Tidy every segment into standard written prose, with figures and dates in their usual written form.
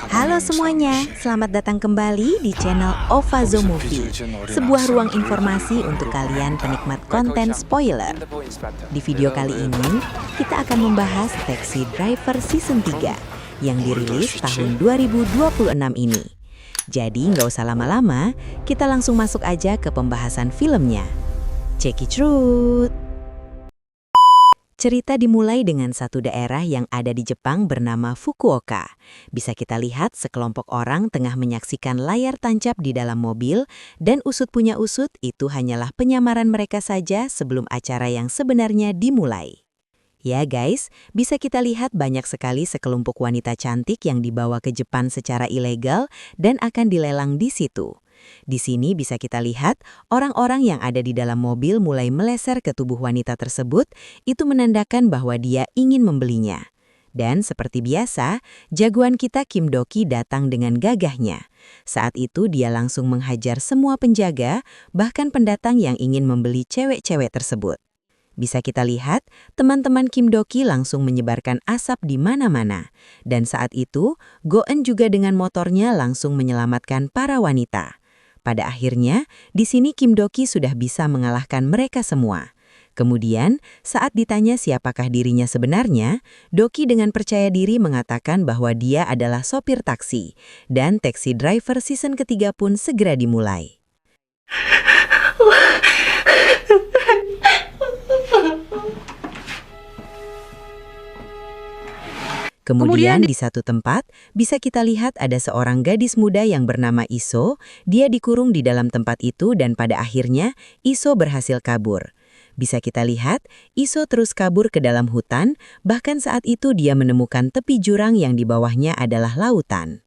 Halo semuanya, selamat datang kembali di channel Ovazo Movie, sebuah ruang informasi untuk kalian penikmat konten spoiler. Di video kali ini, kita akan membahas Taxi Driver Season 3 yang dirilis tahun 2026 ini. Jadi nggak usah lama-lama, kita langsung masuk aja ke pembahasan filmnya. Check it out! Cerita dimulai dengan satu daerah yang ada di Jepang bernama Fukuoka. Bisa kita lihat sekelompok orang tengah menyaksikan layar tancap di dalam mobil, dan usut punya usut itu hanyalah penyamaran mereka saja sebelum acara yang sebenarnya dimulai. Ya guys, bisa kita lihat banyak sekali sekelompok wanita cantik yang dibawa ke Jepang secara ilegal dan akan dilelang di situ. Di sini bisa kita lihat orang-orang yang ada di dalam mobil mulai meleser ke tubuh wanita tersebut, itu menandakan bahwa dia ingin membelinya. Dan seperti biasa, jagoan kita Kim Do-ki datang dengan gagahnya. Saat itu dia langsung menghajar semua penjaga, bahkan pendatang yang ingin membeli cewek-cewek tersebut. Bisa kita lihat, teman-teman Kim Do-ki langsung menyebarkan asap di mana-mana. Dan saat itu, Go-eun juga dengan motornya langsung menyelamatkan para wanita. Pada akhirnya, di sini Kim Do-ki sudah bisa mengalahkan mereka semua. Kemudian, saat ditanya siapakah dirinya sebenarnya, Do-ki dengan percaya diri mengatakan bahwa dia adalah sopir taksi, dan Taxi Driver Season ketiga pun segera dimulai. Kemudian di satu tempat, bisa kita lihat ada seorang gadis muda yang bernama Iso. Dia dikurung di dalam tempat itu dan pada akhirnya Iso berhasil kabur. Bisa kita lihat, Iso terus kabur ke dalam hutan, bahkan saat itu dia menemukan tepi jurang yang di bawahnya adalah lautan.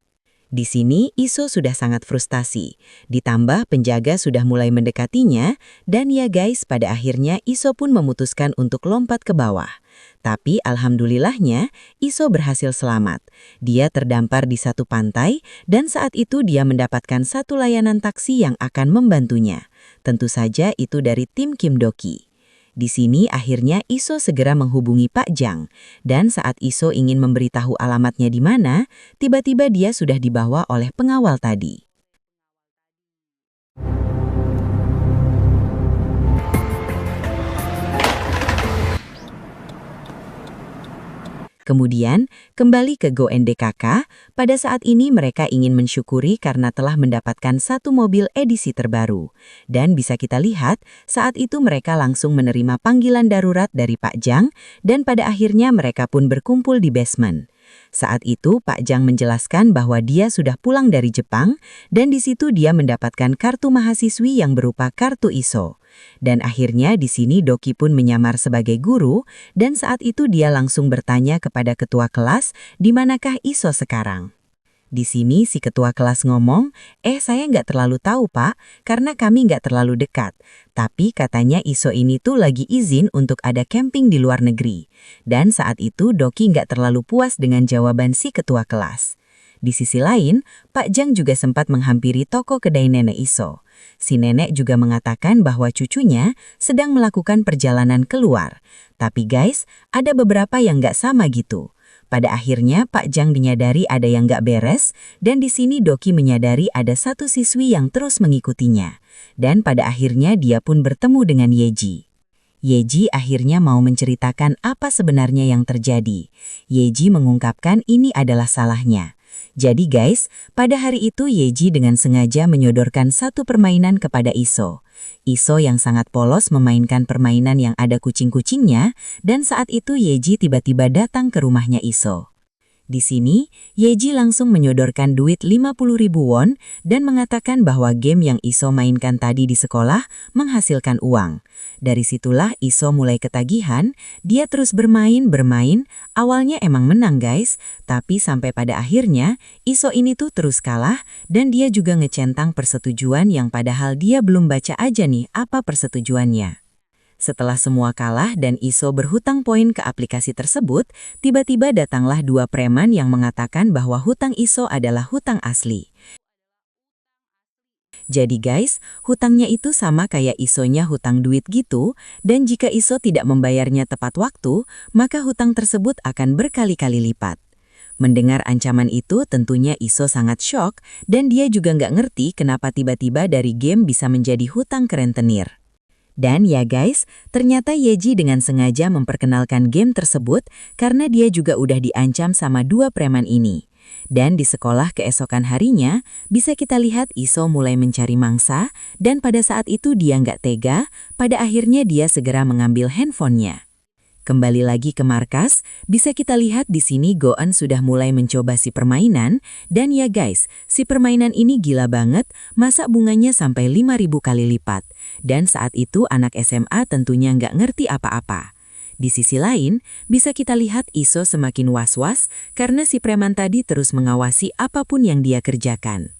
Di sini Iso sudah sangat frustasi, ditambah penjaga sudah mulai mendekatinya, dan ya guys, pada akhirnya Iso pun memutuskan untuk lompat ke bawah. Tapi alhamdulillahnya, Iso berhasil selamat. Dia terdampar di satu pantai, dan saat itu dia mendapatkan satu layanan taksi yang akan membantunya. Tentu saja itu dari tim Kim Do-ki. Di sini akhirnya Iso segera menghubungi Pak Jang, dan saat Iso ingin memberitahu alamatnya di mana, tiba-tiba dia sudah dibawa oleh pengawal tadi. Kemudian, kembali ke Go NDKK, pada saat ini mereka ingin mensyukuri karena telah mendapatkan satu mobil edisi terbaru. Dan bisa kita lihat, saat itu mereka langsung menerima panggilan darurat dari Pak Jang, dan pada akhirnya mereka pun berkumpul di basement. Saat itu Pak Jang menjelaskan bahwa dia sudah pulang dari Jepang, dan di situ dia mendapatkan kartu mahasiswi yang berupa kartu Iso. Dan akhirnya di sini Do-ki pun menyamar sebagai guru, dan saat itu dia langsung bertanya kepada ketua kelas, di manakah Iso sekarang. Di sini si ketua kelas ngomong, saya nggak terlalu tahu Pak, karena kami nggak terlalu dekat. Tapi katanya Iso ini tuh lagi izin untuk ada camping di luar negeri. Dan saat itu Do-ki nggak terlalu puas dengan jawaban si ketua kelas. Di sisi lain, Pak Jang juga sempat menghampiri toko kedai nenek Iso. Si nenek juga mengatakan bahwa cucunya sedang melakukan perjalanan keluar. Tapi guys, ada beberapa yang nggak sama gitu. Pada akhirnya Pak Jang menyadari ada yang nggak beres, dan di sini Do-ki menyadari ada satu siswi yang terus mengikutinya. Dan pada akhirnya dia pun bertemu dengan Yeji. Yeji akhirnya mau menceritakan apa sebenarnya yang terjadi. Yeji mengungkapkan ini adalah salahnya. Jadi guys, pada hari itu Yeji dengan sengaja menyodorkan satu permainan kepada Iso. Iso yang sangat polos memainkan permainan yang ada kucing-kucingnya, dan saat itu Yeji tiba-tiba datang ke rumahnya Iso. Di sini, Yeji langsung menyodorkan duit 50.000 won dan mengatakan bahwa game yang Iso mainkan tadi di sekolah menghasilkan uang. Dari situlah Iso mulai ketagihan, dia terus bermain, awalnya emang menang guys, tapi sampai pada akhirnya Iso ini tuh terus kalah dan dia juga ngecentang persetujuan yang padahal dia belum baca aja nih apa persetujuannya. Setelah semua kalah dan Iso berhutang poin ke aplikasi tersebut, tiba-tiba datanglah dua preman yang mengatakan bahwa hutang Iso adalah hutang asli. Jadi guys, hutangnya itu sama kayak Isonya hutang duit gitu, dan jika Iso tidak membayarnya tepat waktu, maka hutang tersebut akan berkali-kali lipat. Mendengar ancaman itu tentunya Iso sangat shock dan dia juga nggak ngerti kenapa tiba-tiba dari game bisa menjadi hutang ke rentenir. Dan ya guys, ternyata Yeji dengan sengaja memperkenalkan game tersebut karena dia juga udah diancam sama dua preman ini. Dan di sekolah keesokan harinya, bisa kita lihat Iso mulai mencari mangsa dan pada saat itu dia nggak tega, pada akhirnya dia segera mengambil handphonenya. Kembali lagi ke markas, bisa kita lihat di sini Go-eun sudah mulai mencoba si permainan, dan ya guys, si permainan ini gila banget, masak bunganya sampai 5.000 kali lipat. Dan saat itu anak SMA tentunya nggak ngerti apa-apa. Di sisi lain, bisa kita lihat Iso semakin was-was karena si preman tadi terus mengawasi apapun yang dia kerjakan.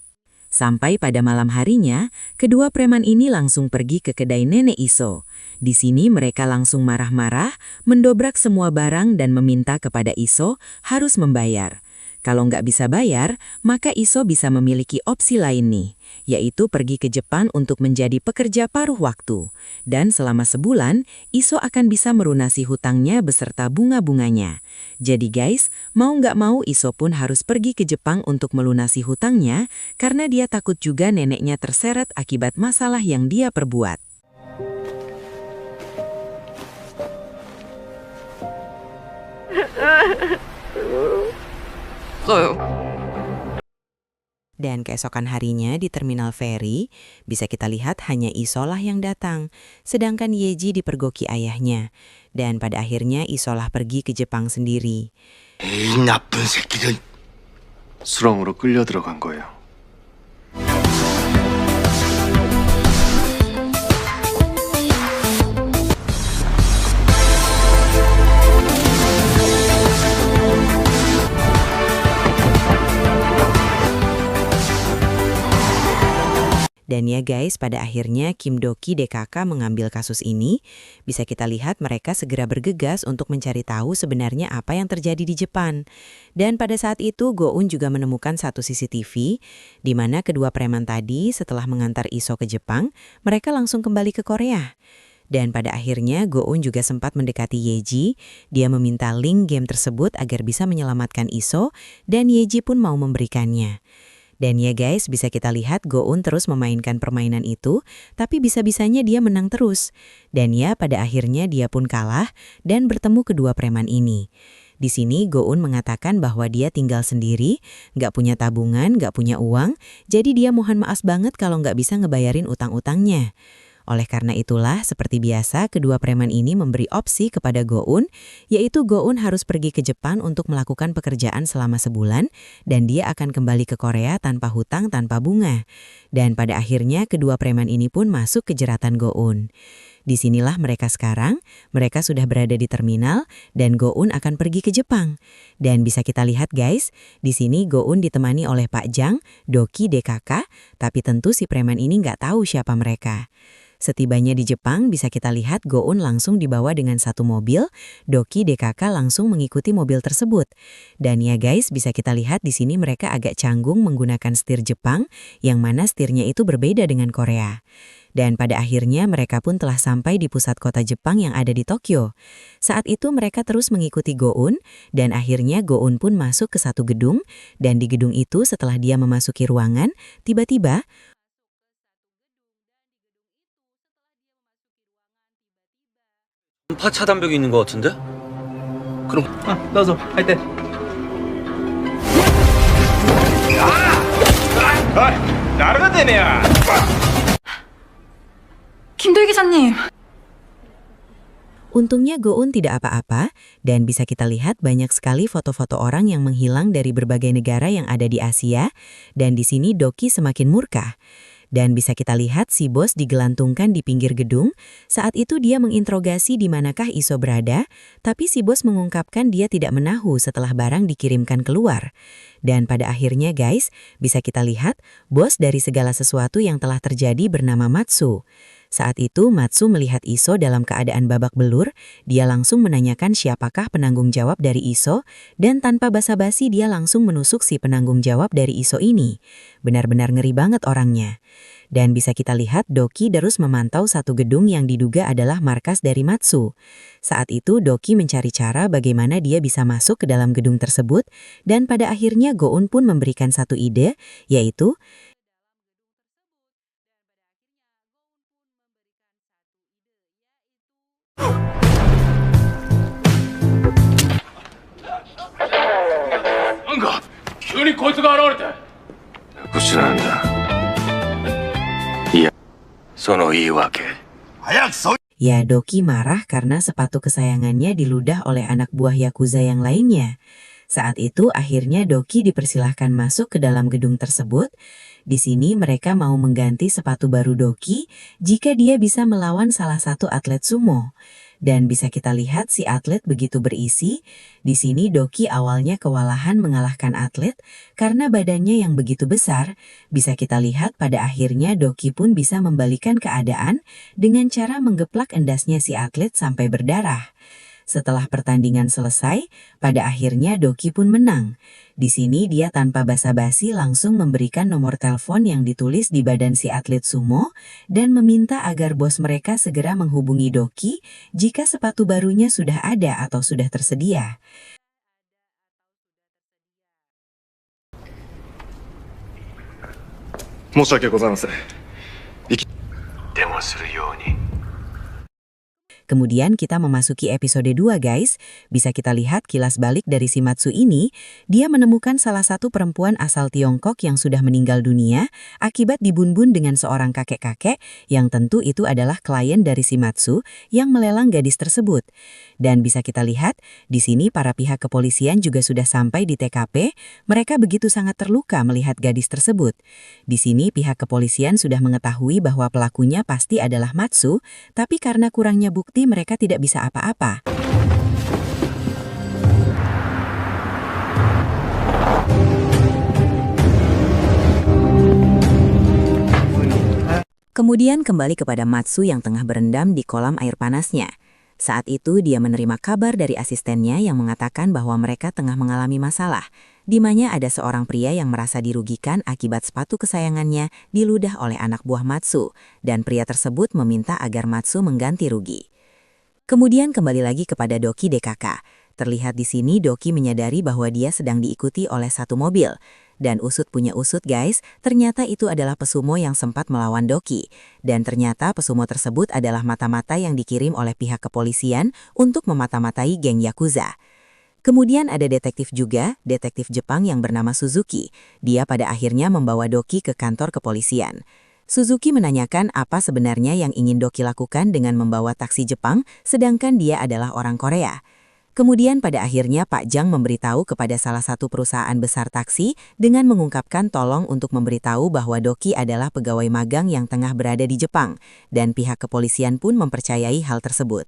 Sampai pada malam harinya, kedua preman ini langsung pergi ke kedai nenek Iso. Di sini mereka langsung marah-marah, mendobrak semua barang dan meminta kepada Iso harus membayar. Kalau nggak bisa bayar, maka Iso bisa memiliki opsi lain nih, yaitu pergi ke Jepang untuk menjadi pekerja paruh waktu. Dan selama sebulan, Iso akan bisa melunasi hutangnya beserta bunga-bunganya. Jadi guys, mau nggak mau Iso pun harus pergi ke Jepang untuk melunasi hutangnya, karena dia takut juga neneknya terseret akibat masalah yang dia perbuat. Dan keesokan harinya di terminal feri, bisa kita lihat hanya Isolah yang datang, sedangkan Yeji dipergoki ayahnya. Dan pada akhirnya Isolah pergi ke Jepang sendiri. 이 나쁜 새끼들. 수렁으로 끌려 들어간 거예요. Dan ya guys, pada akhirnya Kim Do-ki DKK mengambil kasus ini. Bisa kita lihat mereka segera bergegas untuk mencari tahu sebenarnya apa yang terjadi di Jepang. Dan pada saat itu Go-eun juga menemukan satu CCTV, di mana kedua preman tadi setelah mengantar Iso ke Jepang, mereka langsung kembali ke Korea. Dan pada akhirnya Go-eun juga sempat mendekati Yeji, dia meminta link game tersebut agar bisa menyelamatkan Iso, dan Yeji pun mau memberikannya. Dan ya guys, bisa kita lihat Go-eun terus memainkan permainan itu, tapi bisa-bisanya dia menang terus. Dan ya, pada akhirnya dia pun kalah dan bertemu kedua preman ini. Di sini Go-eun mengatakan bahwa dia tinggal sendiri, nggak punya tabungan, nggak punya uang, jadi dia mohon maaf banget kalau nggak bisa ngebayarin utang-utangnya. Oleh karena itulah, seperti biasa, kedua preman ini memberi opsi kepada Go-eun, yaitu Go-eun harus pergi ke Jepang untuk melakukan pekerjaan selama sebulan, dan dia akan kembali ke Korea tanpa hutang, tanpa bunga. Dan pada akhirnya, kedua preman ini pun masuk ke jeratan Go-eun. Disinilah mereka sekarang, mereka sudah berada di terminal, dan Go-eun akan pergi ke Jepang. Dan bisa kita lihat guys, di sini Go-eun ditemani oleh Pak Jang, Do-ki DKK, tapi tentu si preman ini nggak tahu siapa mereka. Setibanya di Jepang, bisa kita lihat Go-eun langsung dibawa dengan satu mobil, Do-ki DKK langsung mengikuti mobil tersebut. Dan ya guys, bisa kita lihat di sini mereka agak canggung menggunakan setir Jepang, yang mana setirnya itu berbeda dengan Korea. Dan pada akhirnya mereka pun telah sampai di pusat kota Jepang yang ada di Tokyo. Saat itu mereka terus mengikuti Go-eun, dan akhirnya Go-eun pun masuk ke satu gedung, dan di gedung itu setelah dia memasuki ruangan, tiba-tiba, 파 차단벽이 있는 것 같은데? 그럼 넣어서 할 때. 나르가 되네야. 김도희 기사님. untungnya Go-eun tidak apa-apa, dan bisa kita lihat banyak sekali foto-foto orang yang menghilang dari berbagai negara yang ada di Asia, dan di sini Do-ki semakin murka. Dan bisa kita lihat si bos digelantungkan di pinggir gedung, saat itu dia menginterogasi di manakah Iso berada, tapi si bos mengungkapkan dia tidak menahu setelah barang dikirimkan keluar. Dan pada akhirnya guys, bisa kita lihat bos dari segala sesuatu yang telah terjadi bernama Matsu. Saat itu Matsu melihat Iso dalam keadaan babak belur, dia langsung menanyakan siapakah penanggung jawab dari Iso, dan tanpa basa-basi dia langsung menusuk si penanggung jawab dari Iso ini. Benar-benar ngeri banget orangnya. Dan bisa kita lihat Doki terus memantau satu gedung yang diduga adalah markas dari Matsu. Saat itu Doki mencari cara bagaimana dia bisa masuk ke dalam gedung tersebut, dan pada akhirnya Go-un pun memberikan satu ide, yaitu Yakuzaなんだ。いや、その言い訳。ya Doki marah karena sepatu kesayangannya diludah oleh anak buah Yakuza yang lainnya. Saat itu akhirnya Doki dipersilahkan masuk ke dalam gedung tersebut. Di sini mereka mau mengganti sepatu baru Doki jika dia bisa melawan salah satu atlet sumo. Dan bisa kita lihat si atlet begitu berisi. Di sini Doki awalnya kewalahan mengalahkan atlet karena badannya yang begitu besar. Bisa kita lihat pada akhirnya Doki pun bisa membalikan keadaan dengan cara menggeplak endasnya si atlet sampai berdarah. Setelah pertandingan selesai, pada akhirnya Doki pun menang. Di sini dia tanpa basa-basi langsung memberikan nomor telepon yang ditulis di badan si atlet sumo dan meminta agar bos mereka segera menghubungi Doki jika sepatu barunya sudah ada atau sudah tersedia. 申し訳ございません。でもするように。 Kemudian kita memasuki episode 2 guys. Bisa kita lihat kilas balik dari si Matsu ini, dia menemukan salah satu perempuan asal Tiongkok yang sudah meninggal dunia akibat dibunbun dengan seorang kakek-kakek yang tentu itu adalah klien dari si Matsu yang melelang gadis tersebut. Dan bisa kita lihat, di sini para pihak kepolisian juga sudah sampai di TKP, mereka begitu sangat terluka melihat gadis tersebut. Di sini pihak kepolisian sudah mengetahui bahwa pelakunya pasti adalah Matsu, tapi karena kurangnya bukti mereka tidak bisa apa-apa. Kemudian kembali kepada Matsu yang tengah berendam di kolam air panasnya. Saat itu dia menerima kabar dari asistennya yang mengatakan bahwa mereka tengah mengalami masalah, di mana ada seorang pria yang merasa dirugikan akibat sepatu kesayangannya diludah oleh anak buah Matsu, dan pria tersebut meminta agar Matsu mengganti rugi. Kemudian kembali lagi kepada Doki DKK. Terlihat di sini Doki menyadari bahwa dia sedang diikuti oleh satu mobil. Dan usut punya usut guys, ternyata itu adalah pesumo yang sempat melawan Doki. Dan ternyata pesumo tersebut adalah mata-mata yang dikirim oleh pihak kepolisian untuk memata-matai geng Yakuza. Kemudian ada detektif juga, detektif Jepang yang bernama Suzuki. Dia pada akhirnya membawa Doki ke kantor kepolisian. Suzuki menanyakan apa sebenarnya yang ingin Doki lakukan dengan membawa taksi Jepang, sedangkan dia adalah orang Korea. Kemudian pada akhirnya Pak Jang memberitahu kepada salah satu perusahaan besar taksi dengan mengungkapkan tolong untuk memberitahu bahwa Doki adalah pegawai magang yang tengah berada di Jepang, dan pihak kepolisian pun mempercayai hal tersebut.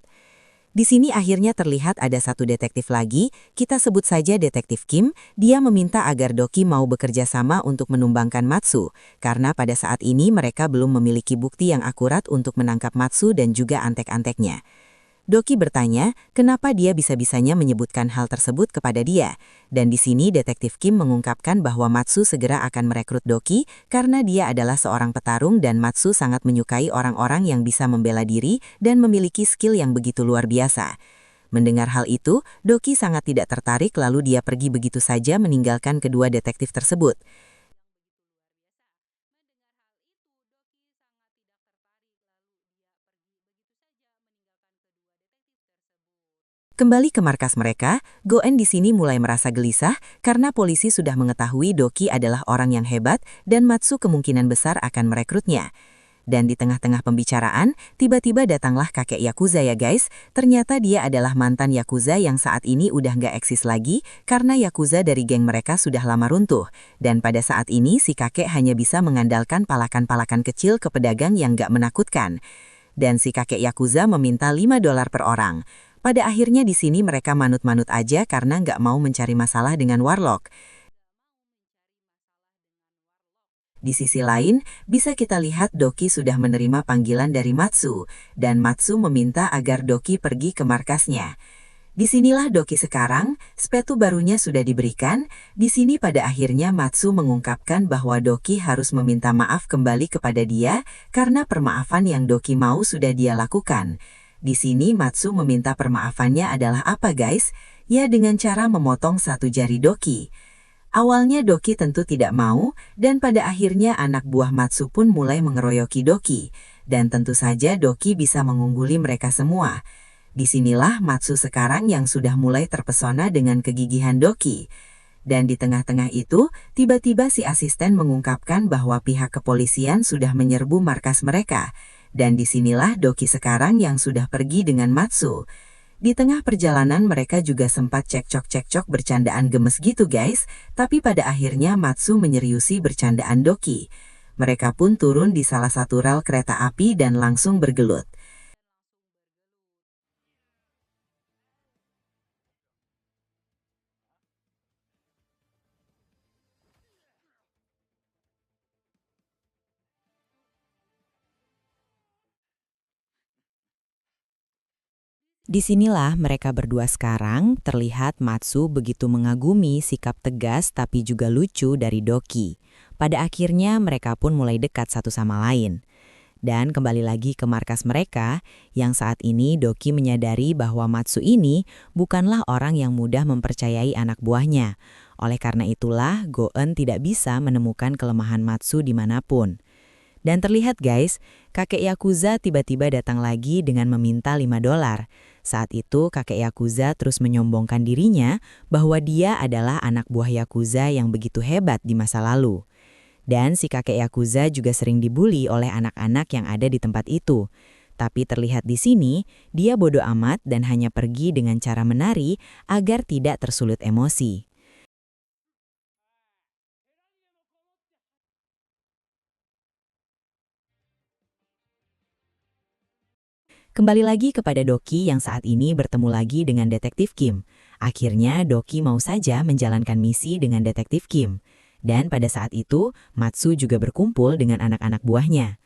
Di sini akhirnya terlihat ada satu detektif lagi, kita sebut saja detektif Kim. Dia meminta agar Doki mau bekerja sama untuk menumbangkan Matsu, karena pada saat ini mereka belum memiliki bukti yang akurat untuk menangkap Matsu dan juga antek-anteknya. Doki bertanya, kenapa dia bisa-bisanya menyebutkan hal tersebut kepada dia. Dan di sini detektif Kim mengungkapkan bahwa Matsu segera akan merekrut Doki karena dia adalah seorang petarung dan Matsu sangat menyukai orang-orang yang bisa membela diri dan memiliki skill yang begitu luar biasa. Mendengar hal itu, Doki sangat tidak tertarik lalu dia pergi begitu saja meninggalkan kedua detektif tersebut. Kembali ke markas mereka, Go-en di sini mulai merasa gelisah karena polisi sudah mengetahui Doki adalah orang yang hebat dan Matsu kemungkinan besar akan merekrutnya. Dan di tengah-tengah pembicaraan, tiba-tiba datanglah kakek Yakuza ya guys. Ternyata dia adalah mantan Yakuza yang saat ini udah nggak eksis lagi karena Yakuza dari geng mereka sudah lama runtuh. Dan pada saat ini si kakek hanya bisa mengandalkan palakan-palakan kecil ke pedagang yang nggak menakutkan. Dan si kakek Yakuza meminta $5 per orang. Pada akhirnya di sini mereka manut-manut aja karena nggak mau mencari masalah dengan Warlock. Di sisi lain, bisa kita lihat Doki sudah menerima panggilan dari Matsu, dan Matsu meminta agar Doki pergi ke markasnya. Disinilah Doki sekarang, sepatu barunya sudah diberikan. Di sini pada akhirnya Matsu mengungkapkan bahwa Doki harus meminta maaf kembali kepada dia, karena permaafan yang Doki mau sudah dia lakukan. Di sini Matsu meminta permaafannya adalah apa guys? Ya dengan cara memotong satu jari Doki. Awalnya Doki tentu tidak mau, dan pada akhirnya anak buah Matsu pun mulai mengeroyoki Doki. Dan tentu saja Doki bisa mengungguli mereka semua. Disinilah Matsu sekarang yang sudah mulai terpesona dengan kegigihan Doki. Dan di tengah-tengah itu, tiba-tiba si asisten mengungkapkan bahwa pihak kepolisian sudah menyerbu markas mereka. Dan disinilah Doki sekarang yang sudah pergi dengan Matsu. Di tengah perjalanan mereka juga sempat cekcok-cekcok bercandaan gemes gitu guys, tapi pada akhirnya Matsu menyeriusi bercandaan Doki. Mereka pun turun di salah satu rel kereta api dan langsung bergelut. Disinilah mereka berdua sekarang terlihat Matsu begitu mengagumi sikap tegas tapi juga lucu dari Doki. Pada akhirnya mereka pun mulai dekat satu sama lain. Dan kembali lagi ke markas mereka, yang saat ini Doki menyadari bahwa Matsu ini bukanlah orang yang mudah mempercayai anak buahnya. Oleh karena itulah, Go-eun tidak bisa menemukan kelemahan Matsu dimanapun. Dan terlihat guys, kakek Yakuza tiba-tiba datang lagi dengan meminta $5. Saat itu kakek Yakuza terus menyombongkan dirinya bahwa dia adalah anak buah Yakuza yang begitu hebat di masa lalu. Dan si kakek Yakuza juga sering dibully oleh anak-anak yang ada di tempat itu. Tapi terlihat di sini, dia bodoh amat dan hanya pergi dengan cara menari agar tidak tersulut emosi. Kembali lagi kepada Doki yang saat ini bertemu lagi dengan Detektif Kim. Akhirnya Doki mau saja menjalankan misi dengan Detektif Kim. Dan pada saat itu, Matsu juga berkumpul dengan anak-anak buahnya.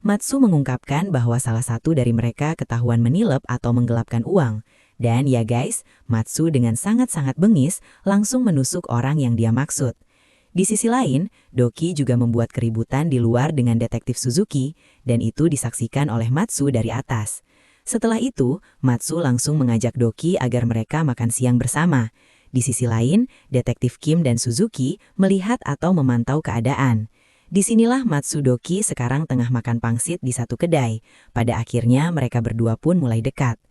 Matsu mengungkapkan bahwa salah satu dari mereka ketahuan menilep atau menggelapkan uang. Dan ya guys, Matsu dengan sangat-sangat bengis langsung menusuk orang yang dia maksud. Di sisi lain, Doki juga membuat keributan di luar dengan Detektif Suzuki, dan itu disaksikan oleh Matsu dari atas. Setelah itu, Matsu langsung mengajak Doki agar mereka makan siang bersama. Di sisi lain, Detektif Kim dan Suzuki melihat atau memantau keadaan. Disinilah Matsu Doki sekarang tengah makan pangsit di satu kedai. Pada akhirnya mereka berdua pun mulai dekat.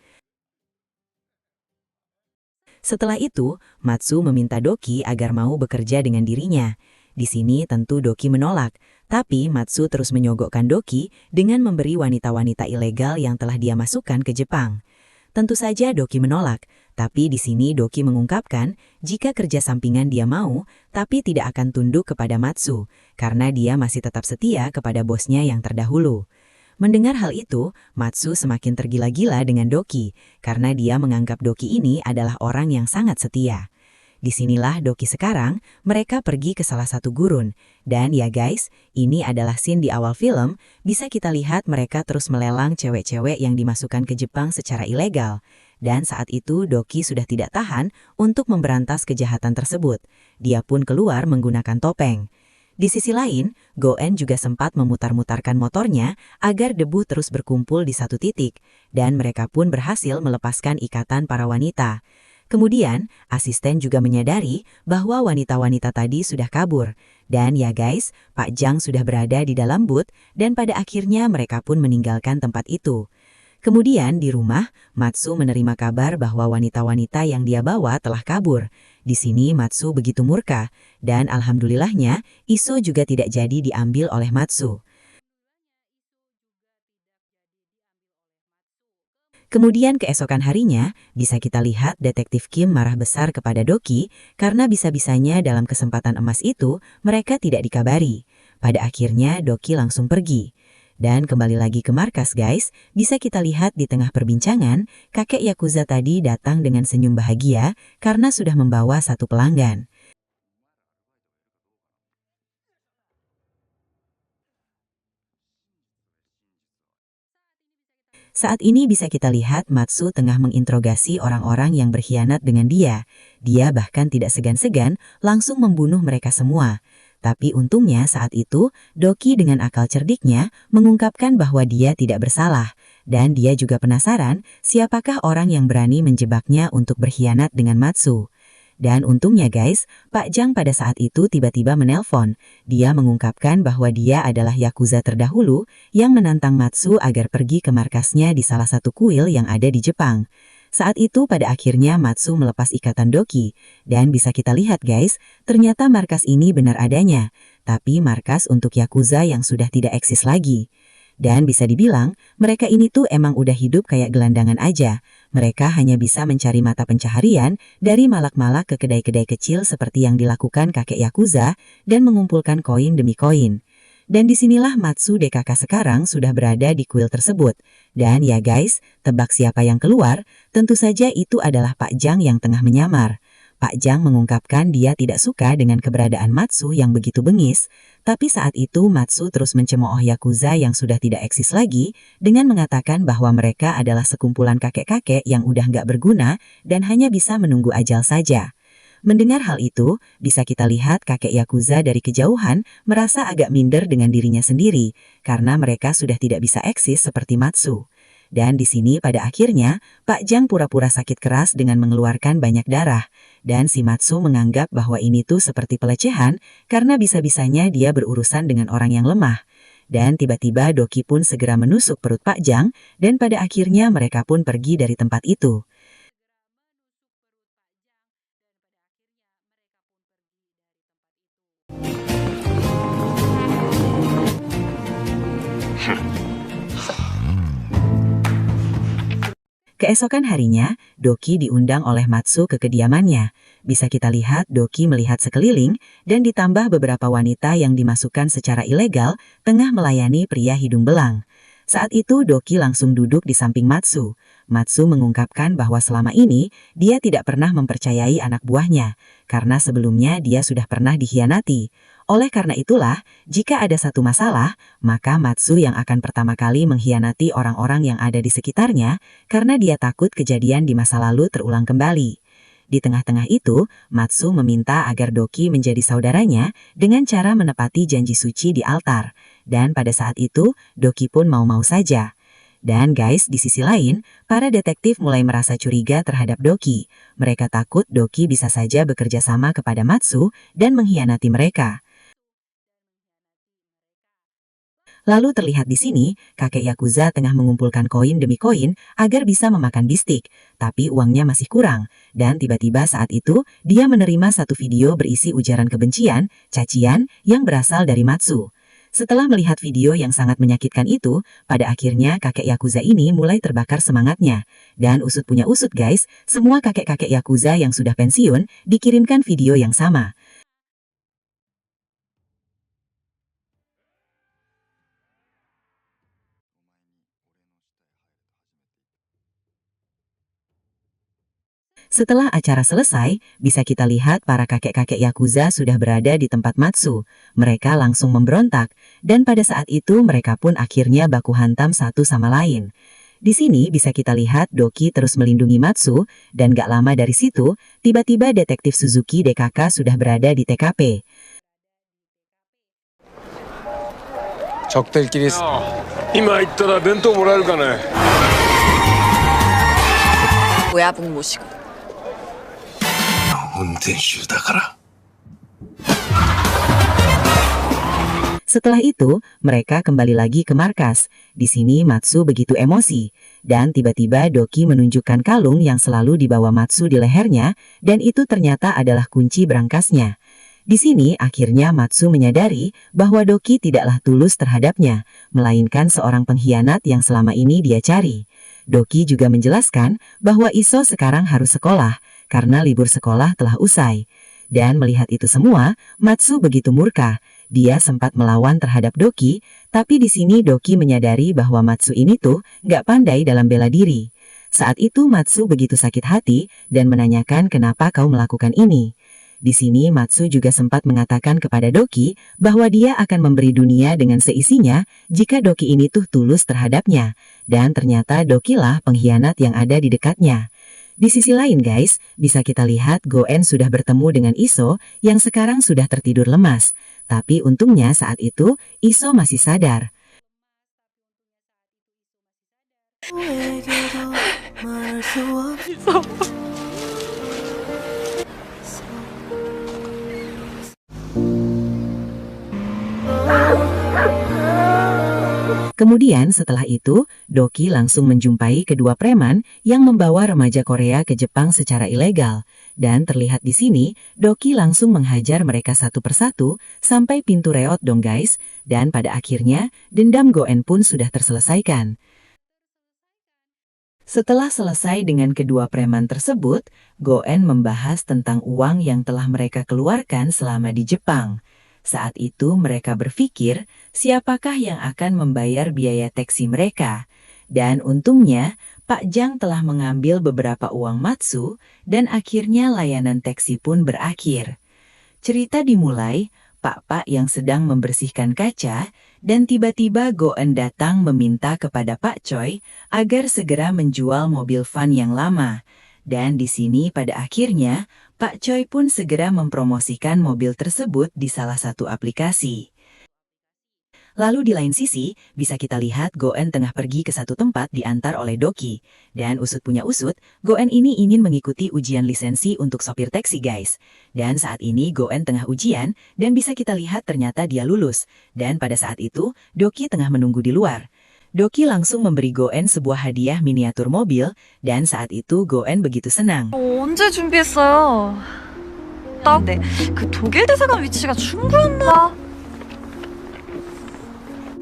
Setelah itu, Matsu meminta Doki agar mau bekerja dengan dirinya. Di sini tentu Doki menolak, tapi Matsu terus menyogokkan Doki dengan memberi wanita-wanita ilegal yang telah dia masukkan ke Jepang. Tentu saja Doki menolak, tapi di sini Doki mengungkapkan jika kerja sampingan dia mau, tapi tidak akan tunduk kepada Matsu, karena dia masih tetap setia kepada bosnya yang terdahulu. Mendengar hal itu, Matsu semakin tergila-gila dengan Doki, karena dia menganggap Doki ini adalah orang yang sangat setia. Disinilah Doki sekarang, mereka pergi ke salah satu gurun. Dan ya guys, ini adalah scene di awal film, bisa kita lihat mereka terus melelang cewek-cewek yang dimasukkan ke Jepang secara ilegal. Dan saat itu Doki sudah tidak tahan untuk memberantas kejahatan tersebut. Dia pun keluar menggunakan topeng. Di sisi lain, Go-en juga sempat memutar-mutarkan motornya agar debu terus berkumpul di satu titik. Dan mereka pun berhasil melepaskan ikatan para wanita. Kemudian, asisten juga menyadari bahwa wanita-wanita tadi sudah kabur. Dan ya guys, Pak Jang sudah berada di dalam booth dan pada akhirnya mereka pun meninggalkan tempat itu. Kemudian di rumah, Matsu menerima kabar bahwa wanita-wanita yang dia bawa telah kabur. Di sini Matsu begitu murka dan alhamdulillahnya Iso juga tidak jadi diambil oleh Matsu. Kemudian keesokan harinya, bisa kita lihat Detektif Kim marah besar kepada Doki karena bisa-bisanya dalam kesempatan emas itu mereka tidak dikabari. Pada akhirnya Doki langsung pergi. Dan kembali lagi ke markas guys, bisa kita lihat di tengah perbincangan, kakek Yakuza tadi datang dengan senyum bahagia karena sudah membawa satu pelanggan. Saat ini bisa kita lihat Matsu tengah menginterogasi orang-orang yang berkhianat dengan dia. Dia bahkan tidak segan-segan langsung membunuh mereka semua. Tapi untungnya saat itu, Doki dengan akal cerdiknya mengungkapkan bahwa dia tidak bersalah. Dan dia juga penasaran siapakah orang yang berani menjebaknya untuk berkhianat dengan Matsu. Dan untungnya guys, Pak Jang pada saat itu tiba-tiba menelpon. Dia mengungkapkan bahwa dia adalah Yakuza terdahulu yang menantang Matsu agar pergi ke markasnya di salah satu kuil yang ada di Jepang. Saat itu pada akhirnya Matsu melepas ikatan Doki. Dan bisa kita lihat guys, ternyata markas ini benar adanya. Tapi markas untuk Yakuza yang sudah tidak eksis lagi. Dan bisa dibilang, mereka ini tuh emang udah hidup kayak gelandangan aja. Mereka hanya bisa mencari mata pencaharian dari malak-malak ke kedai-kedai kecil seperti yang dilakukan kakek Yakuza dan mengumpulkan koin demi koin. Dan disinilah Matsu DKK sekarang sudah berada di kuil tersebut. Dan ya guys, tebak siapa yang keluar? Tentu saja itu adalah Pak Jang yang tengah menyamar. Pak Jang mengungkapkan dia tidak suka dengan keberadaan Matsu yang begitu bengis, tapi saat itu Matsu terus mencemooh Yakuza yang sudah tidak eksis lagi dengan mengatakan bahwa mereka adalah sekumpulan kakek-kakek yang udah nggak berguna dan hanya bisa menunggu ajal saja. Mendengar hal itu, bisa kita lihat kakek Yakuza dari kejauhan merasa agak minder dengan dirinya sendiri karena mereka sudah tidak bisa eksis seperti Matsu. Dan di sini pada akhirnya, Pak Jang pura-pura sakit keras dengan mengeluarkan banyak darah. Dan si Matsu menganggap bahwa ini tuh seperti pelecehan karena bisa-bisanya dia berurusan dengan orang yang lemah. Dan tiba-tiba Doki pun segera menusuk perut Pak Jang dan pada akhirnya mereka pun pergi dari tempat itu. Keesokan harinya, Doki diundang oleh Matsu ke kediamannya. Bisa kita lihat Doki melihat sekeliling dan ditambah beberapa wanita yang dimasukkan secara ilegal tengah melayani pria hidung belang. Saat itu Doki langsung duduk di samping Matsu. Matsu mengungkapkan bahwa selama ini dia tidak pernah mempercayai anak buahnya, karena sebelumnya dia sudah pernah dikhianati. Oleh karena itulah, jika ada satu masalah, maka Matsu yang akan pertama kali mengkhianati orang-orang yang ada di sekitarnya karena dia takut kejadian di masa lalu terulang kembali. Di tengah-tengah itu, Matsu meminta agar Doki menjadi saudaranya dengan cara menepati janji suci di altar. Dan pada saat itu, Doki pun mau-mau saja. Dan guys, di sisi lain, para detektif mulai merasa curiga terhadap Doki. Mereka takut Doki bisa saja bekerja sama kepada Matsu dan mengkhianati mereka. Lalu terlihat di sini, kakek Yakuza tengah mengumpulkan koin demi koin agar bisa memakan bistik, tapi uangnya masih kurang. Dan tiba-tiba saat itu, dia menerima satu video berisi ujaran kebencian, cacian, yang berasal dari Matsu. Setelah melihat video yang sangat menyakitkan itu, pada akhirnya kakek Yakuza ini mulai terbakar semangatnya. Dan usut punya usut guys, semua kakek-kakek Yakuza yang sudah pensiun dikirimkan video yang sama. Setelah acara selesai, bisa kita lihat para kakek-kakek Yakuza sudah berada di tempat Matsu. Mereka langsung memberontak, dan pada saat itu mereka pun akhirnya baku hantam satu sama lain. Di sini bisa kita lihat Doki terus melindungi Matsu, dan gak lama dari situ, tiba-tiba detektif Suzuki DKK sudah berada di TKP. 着点きです今行ったら弁当もらえるかね 고야붕 모시고 運転手だから Setelah itu, mereka kembali lagi ke markas. Di sini Matsu begitu emosi. Dan tiba-tiba Doki menunjukkan kalung yang selalu dibawa Matsu di lehernya, dan itu ternyata adalah kunci berangkasnya. Di sini akhirnya Matsu menyadari bahwa Doki tidaklah tulus terhadapnya, melainkan seorang pengkhianat yang selama ini dia cari. Doki juga menjelaskan bahwa Iso sekarang harus sekolah, karena libur sekolah telah usai. Dan melihat itu semua, Matsu begitu murka. Dia sempat melawan terhadap Doki, tapi di sini Doki menyadari bahwa Matsu ini tuh gak pandai dalam bela diri. Saat itu Matsu begitu sakit hati dan menanyakan kenapa kau melakukan ini. Di sini Matsu juga sempat mengatakan kepada Doki bahwa dia akan memberi dunia dengan seisinya jika Doki ini tuh tulus terhadapnya. Dan ternyata Doki lah pengkhianat yang ada di dekatnya. Di sisi lain guys, bisa kita lihat Goen sudah bertemu dengan Iso yang sekarang sudah tertidur lemas. Tapi untungnya saat itu Iso masih sadar. Kemudian setelah itu, Doki langsung menjumpai kedua preman yang membawa remaja Korea ke Jepang secara ilegal. Dan terlihat di sini, Doki langsung menghajar mereka satu persatu sampai pintu reot dong guys. Dan pada akhirnya, dendam Goen pun sudah terselesaikan. Setelah selesai dengan kedua preman tersebut, Goen membahas tentang uang yang telah mereka keluarkan selama di Jepang. Saat itu mereka berpikir siapakah yang akan membayar biaya taksi mereka. Dan untungnya Pak Jang telah mengambil beberapa uang Matsu dan akhirnya layanan taksi pun berakhir. Cerita dimulai, Pak yang sedang membersihkan kaca dan tiba-tiba Goen datang meminta kepada Pak Choi agar segera menjual mobil van yang lama. Dan di sini pada akhirnya, Pak Choi pun segera mempromosikan mobil tersebut di salah satu aplikasi. Lalu di lain sisi, bisa kita lihat Goen tengah pergi ke satu tempat diantar oleh Doki. Dan usut punya usut, Goen ini ingin mengikuti ujian lisensi untuk sopir taksi guys. Dan saat ini Goen tengah ujian, dan bisa kita lihat ternyata dia lulus. Dan pada saat itu, Doki tengah menunggu di luar. Doki langsung memberi Goen sebuah hadiah miniatur mobil, dan saat itu Goen begitu senang. 언제 준비했어요? 나 근데 그 독일 대사관 위치가 충분했나?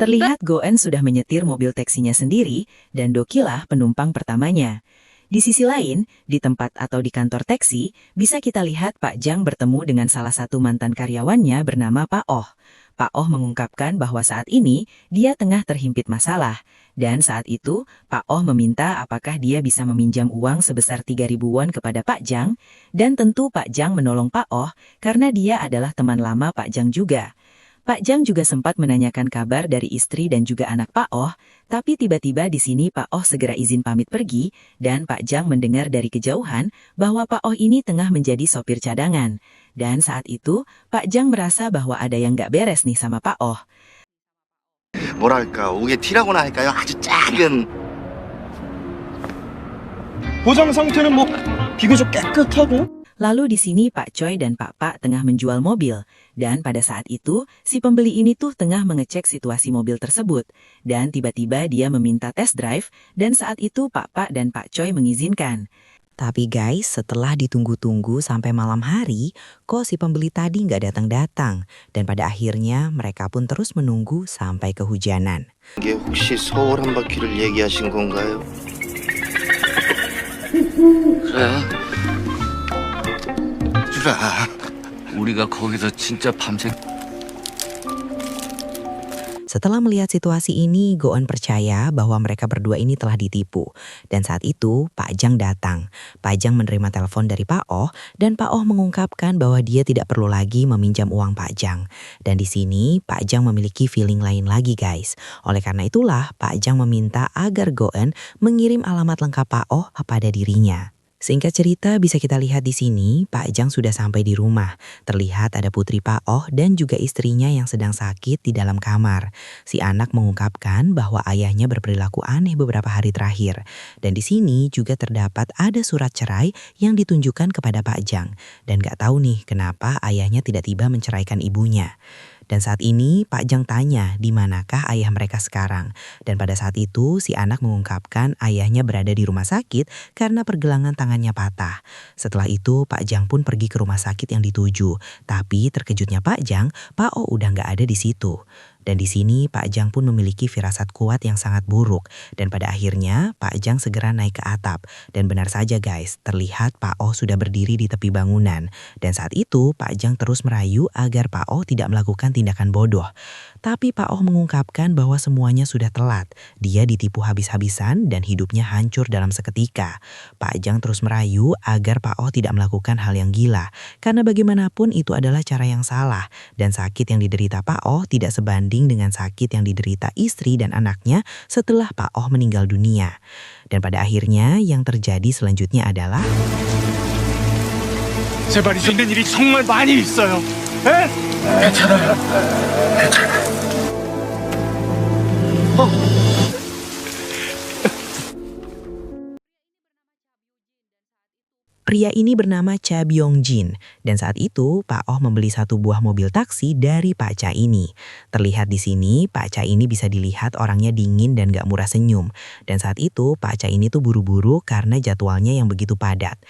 Terlihat Goen sudah menyetir mobil taksinya sendiri, dan Doki lah penumpang pertamanya. Di sisi lain, di tempat atau di kantor taksi, bisa kita lihat Pak Jang bertemu dengan salah satu mantan karyawannya bernama Pak Oh. Pak Oh mengungkapkan bahwa saat ini dia tengah terhimpit masalah. Dan saat itu, Pak Oh meminta apakah dia bisa meminjam uang sebesar 3.000 won kepada Pak Jang. Dan tentu Pak Jang menolong Pak Oh karena dia adalah teman lama Pak Jang juga. Pak Jang juga sempat menanyakan kabar dari istri dan juga anak Pak Oh, tapi tiba-tiba di sini Pak Oh segera izin pamit pergi, dan Pak Jang mendengar dari kejauhan bahwa Pak Oh ini tengah menjadi sopir cadangan. Dan saat itu, Pak Jang merasa bahwa ada yang gak beres nih sama Pak Oh. 뭐랄까 옥에 티라고나 할까요? 아주 작은 보정 상태는 뭐 비교적 깨끗하고. Lalu di sini Pak Choi dan Pak tengah menjual mobil. Dan pada saat itu, si pembeli ini tuh tengah mengecek situasi mobil tersebut. Dan tiba-tiba dia meminta test drive, dan saat itu Pak dan Pak Choi mengizinkan. Tapi guys, setelah ditunggu-tunggu sampai malam hari, kok si pembeli tadi nggak datang-datang. Dan pada akhirnya mereka pun terus menunggu sampai kehujanan. 이게 혹시 서울 한 바퀴를 얘기하신 건가요? 그래. 주라. 우리가 거기서 진짜 밤새 Setelah melihat situasi ini, Goen percaya bahwa mereka berdua ini telah ditipu. Dan saat itu, Pak Jang datang. Pak Jang menerima telepon dari Pak Oh, dan Pak Oh mengungkapkan bahwa dia tidak perlu lagi meminjam uang Pak Jang. Dan di sini, Pak Jang memiliki feeling lain lagi guys. Oleh karena itulah, Pak Jang meminta agar Goen mengirim alamat lengkap Pak Oh kepada dirinya. Singkat cerita bisa kita lihat di sini, Pak Jang sudah sampai di rumah. Terlihat ada putri Pak Oh dan juga istrinya yang sedang sakit di dalam kamar. Si anak mengungkapkan bahwa ayahnya berperilaku aneh beberapa hari terakhir. Dan di sini juga terdapat ada surat cerai yang ditunjukkan kepada Pak Jang. Dan gak tahu nih kenapa ayahnya tidak tiba menceraikan ibunya. Dan saat ini Pak Jang tanya di manakah ayah mereka sekarang. Dan pada saat itu si anak mengungkapkan ayahnya berada di rumah sakit karena pergelangan tangannya patah. Setelah itu Pak Jang pun pergi ke rumah sakit yang dituju. Tapi terkejutnya Pak Jang, Pak Oh udah gak ada di situ. Dan di sini Pak Jang pun memiliki firasat kuat yang sangat buruk. Dan pada akhirnya Pak Jang segera naik ke atap. Dan benar saja guys, terlihat Pak Oh sudah berdiri di tepi bangunan. Dan saat itu Pak Jang terus merayu agar Pak Oh tidak melakukan tindakan bodoh. Tapi Pak Oh mengungkapkan bahwa semuanya sudah telat. Dia ditipu habis-habisan dan hidupnya hancur dalam seketika. Pak Jang terus merayu agar Pak Oh tidak melakukan hal yang gila. Karena bagaimanapun itu adalah cara yang salah. Dan sakit yang diderita Pak Oh tidak sebanding dengan sakit yang diderita istri dan anaknya setelah Pak Oh meninggal dunia. Dan pada akhirnya yang terjadi selanjutnya adalah 제발 있는 일이 정말 많이 있어요. 에? pria ini bernama Cha Byung-jin dan saat itu Pak Oh membeli satu buah mobil taksi dari Pak Cha ini. Terlihat di sini Pak Cha ini bisa dilihat orangnya dingin dan gak murah senyum. Dan saat itu Pak Cha ini tuh buru-buru karena jadwalnya yang begitu padat.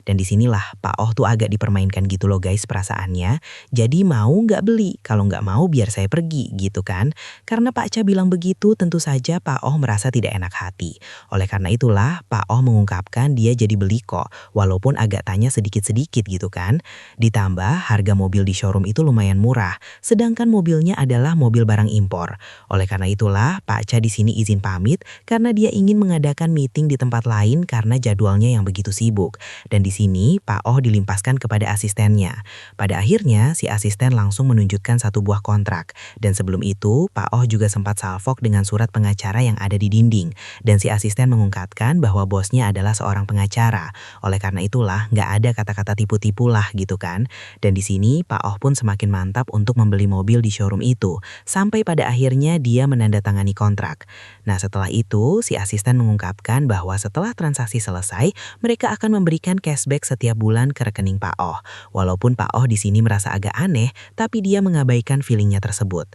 Dan disinilah Pak Oh tuh agak dipermainkan gitu loh guys perasaannya. Jadi mau nggak beli, kalau nggak mau biar saya pergi gitu kan. Karena Pak Cha bilang begitu tentu saja Pak Oh merasa tidak enak hati. Oleh karena itulah Pak Oh mengungkapkan dia jadi beli kok. Walaupun agak tanya sedikit-sedikit gitu kan. Ditambah harga mobil di showroom itu lumayan murah. Sedangkan mobilnya adalah mobil barang impor. Oleh karena itulah Pak Cha di sini izin pamit karena dia ingin mengadakan meeting di tempat lain karena jadwalnya yang begitu sibuk. Dan di sini Pak Oh dilimpaskan kepada asistennya. Pada akhirnya si asisten langsung menunjukkan satu buah kontrak. Dan sebelum itu Pak Oh juga sempat salvok dengan surat pengacara yang ada di dinding. Dan si asisten mengungkapkan bahwa bosnya adalah seorang pengacara. Oleh karena itulah nggak ada kata-kata tipu-tipu lah gitu kan. Dan di sini Pak Oh pun semakin mantap untuk membeli mobil di showroom itu. Sampai pada akhirnya dia menandatangani kontrak. Nah setelah itu si asisten mengungkapkan bahwa setelah transaksi selesai mereka akan memberikan cashback setiap bulan ke rekening Pak Oh. Walaupun Pak Oh di sini merasa agak aneh, tapi dia mengabaikan feelingnya tersebut.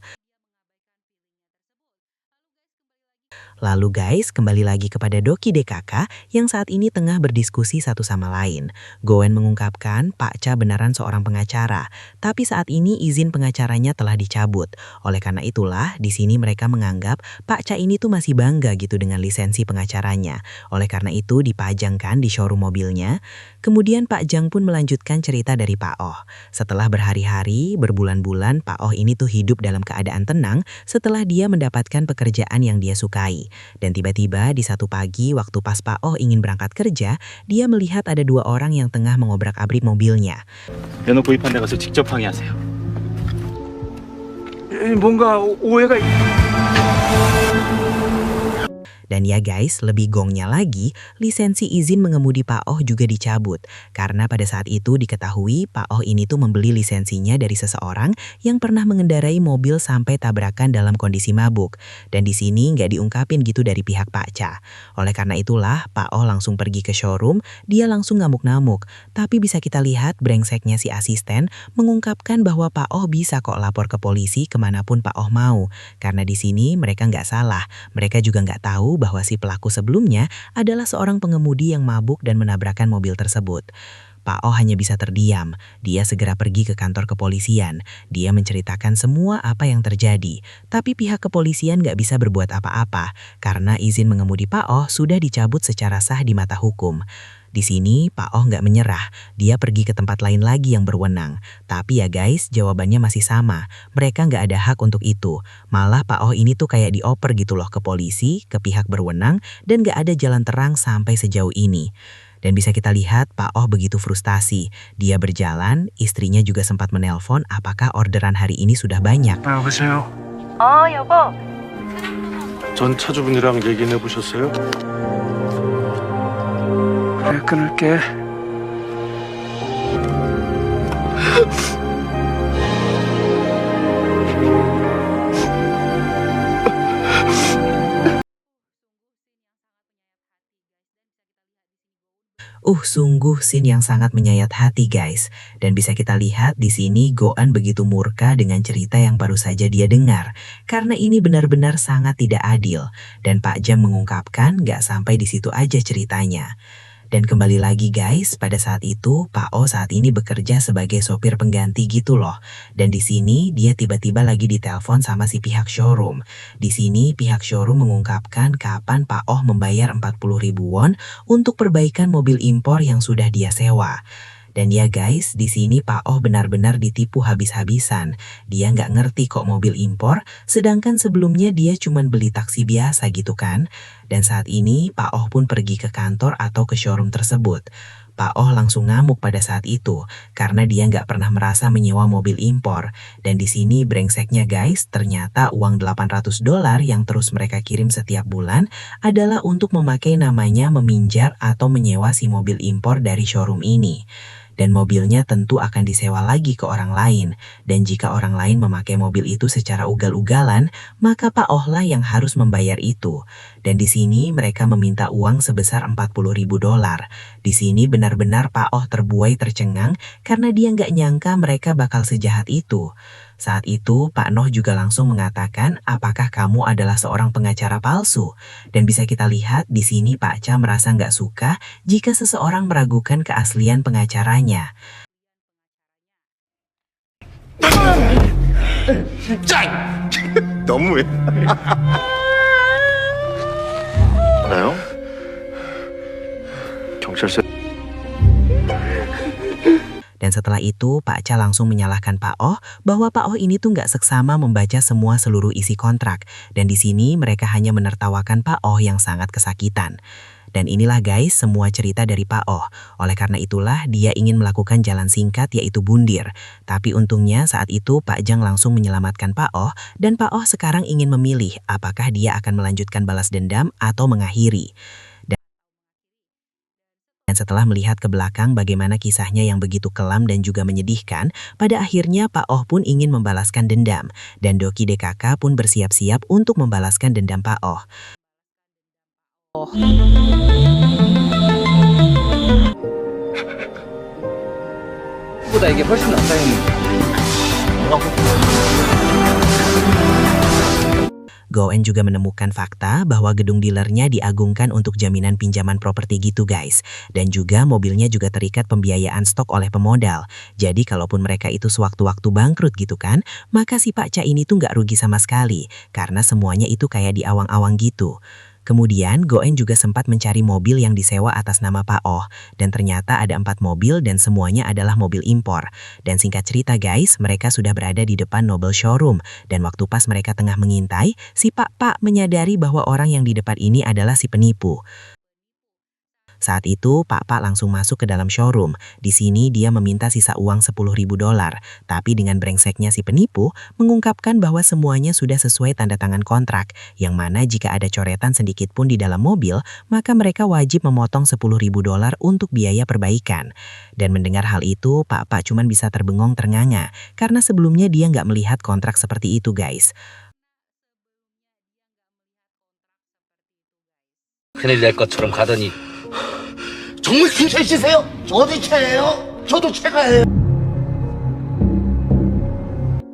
Lalu guys, kembali lagi kepada Doki DKK yang saat ini tengah berdiskusi satu sama lain. Goen mengungkapkan Pak Cha beneran seorang pengacara, tapi saat ini izin pengacaranya telah dicabut. Oleh karena itulah, di sini mereka menganggap Pak Cha ini tuh masih bangga gitu dengan lisensi pengacaranya. Oleh karena itu dipajangkan di showroom mobilnya. Kemudian Pak Jang pun melanjutkan cerita dari Pak Oh. Setelah berhari-hari, berbulan-bulan Pak Oh ini tuh hidup dalam keadaan tenang setelah dia mendapatkan pekerjaan yang dia sukai. Dan tiba-tiba di satu pagi waktu pas Pak Oh ingin berangkat kerja, dia melihat ada dua orang yang tengah mengobrak-abrik mobilnya. 연어 구입한 데 가서 직접 항의하세요. 뭔가 오해가 Dan ya guys, lebih gongnya lagi, lisensi izin mengemudi Pak Oh juga dicabut. Karena pada saat itu diketahui Pak Oh ini tuh membeli lisensinya dari seseorang yang pernah mengendarai mobil sampai tabrakan dalam kondisi mabuk. Dan di sini nggak diungkapin gitu dari pihak Pak Cha. Oleh karena itulah Pak Oh langsung pergi ke showroom, dia langsung ngamuk-ngamuk. Tapi bisa kita lihat brengseknya si asisten mengungkapkan bahwa Pak Oh bisa kok lapor ke polisi kemanapun Pak Oh mau. Karena di sini mereka nggak salah, mereka juga nggak tahu bahwa si pelaku sebelumnya adalah seorang pengemudi yang mabuk dan menabrakkan mobil tersebut. Pak Oh hanya bisa terdiam. Dia segera pergi ke kantor kepolisian. Dia menceritakan semua apa yang terjadi. Tapi pihak kepolisian gak bisa berbuat apa-apa karena izin mengemudi Pak Oh sudah dicabut secara sah di mata hukum. Di sini Pak Oh nggak menyerah, dia pergi ke tempat lain lagi yang berwenang. Tapi ya guys, jawabannya masih sama. Mereka nggak ada hak untuk itu. Malah Pak Oh ini tuh kayak dioper gitu loh ke polisi, ke pihak berwenang, dan nggak ada jalan terang sampai sejauh ini. Dan bisa kita lihat Pak Oh begitu frustasi. Dia berjalan, istrinya juga sempat menelpon apakah orderan hari ini sudah banyak. 여보세요. 여보. 전 차주분이랑 얘기는 해보셨어요? 그래, 끊을게. Sungguh scene yang sangat menyayat hati guys. Dan bisa kita lihat di sini Goan begitu murka dengan cerita yang baru saja dia dengar. Karena ini benar-benar sangat tidak adil. Dan Pak Jang mengungkapkan gak sampai di situ aja ceritanya. Dan kembali lagi guys, pada saat itu Pak Oh saat ini bekerja sebagai sopir pengganti gitu loh. Dan di sini dia tiba-tiba lagi ditelepon sama si pihak showroom. Di sini pihak showroom mengungkapkan kapan Pak Oh membayar 40.000 won untuk perbaikan mobil impor yang sudah dia sewa. Dan ya guys, di sini Pak Oh benar-benar ditipu habis-habisan. Dia nggak ngerti kok mobil impor, sedangkan sebelumnya dia cuma beli taksi biasa gitu kan. Dan saat ini Pak Oh pun pergi ke kantor atau ke showroom tersebut. Pak Oh langsung ngamuk pada saat itu karena dia nggak pernah merasa menyewa mobil impor. Dan di sini brengseknya guys, ternyata uang $800 yang terus mereka kirim setiap bulan adalah untuk memakai namanya meminjar atau menyewa si mobil impor dari showroom ini. Dan mobilnya tentu akan disewa lagi ke orang lain. Dan jika orang lain memakai mobil itu secara ugal-ugalan, maka Pak Oh lah yang harus membayar itu. Dan di sini mereka meminta uang sebesar $40.000. Di sini benar-benar Pak Oh terbuai tercengang karena dia nggak nyangka mereka bakal sejahat itu. Saat itu Pak Noh juga langsung mengatakan, apakah kamu adalah seorang pengacara palsu? Dan bisa kita lihat di sini Pak Cha merasa nggak suka jika seseorang meragukan keaslian pengacaranya. 너무해. 나요? 경찰서 Dan setelah itu Pak Cha langsung menyalahkan Pak Oh bahwa Pak Oh ini tuh nggak seksama membaca seluruh isi kontrak. Dan di sini mereka hanya menertawakan Pak Oh yang sangat kesakitan. Dan inilah guys semua cerita dari Pak Oh. Oleh karena itulah dia ingin melakukan jalan singkat yaitu bundir. Tapi untungnya saat itu Pak Jang langsung menyelamatkan Pak Oh. Dan Pak Oh sekarang ingin memilih apakah dia akan melanjutkan balas dendam atau mengakhiri. Dan setelah melihat ke belakang bagaimana kisahnya yang begitu kelam dan juga menyedihkan, pada akhirnya Pak Oh pun ingin membalaskan dendam. Dan Doki DKK pun bersiap-siap untuk membalaskan dendam Pak Oh. 보다 이게 훨씬 낫다 형님. Go-En juga menemukan fakta bahwa gedung dealernya diagungkan untuk jaminan pinjaman properti gitu guys. Dan juga mobilnya juga terikat pembiayaan stok oleh pemodal. Jadi kalaupun mereka itu sewaktu-waktu bangkrut gitu kan, maka si Pak Cha ini tuh nggak rugi sama sekali. Karena semuanya itu kayak di awang-awang gitu. Kemudian Go-En juga sempat mencari mobil yang disewa atas nama Pak Oh. Dan ternyata ada 4 mobil dan semuanya adalah mobil impor. Dan singkat cerita guys, mereka sudah berada di depan Noble Showroom. Dan waktu pas mereka tengah mengintai, si Pak menyadari bahwa orang yang di depan ini adalah si penipu. Saat itu Pak langsung masuk ke dalam showroom. Di sini dia meminta sisa uang $10.000. Tapi dengan brengseknya si penipu mengungkapkan bahwa semuanya sudah sesuai tanda tangan kontrak. Yang mana jika ada coretan sedikit pun di dalam mobil, maka mereka wajib memotong $10.000 untuk biaya perbaikan. Dan mendengar hal itu Pak cuman bisa terbengong ternganga. Karena sebelumnya dia nggak melihat kontrak seperti itu guys. 큰일 날 것처럼 가더니 정말 괜찮으시세요? 저 어디 차예요? 저도 차가예요.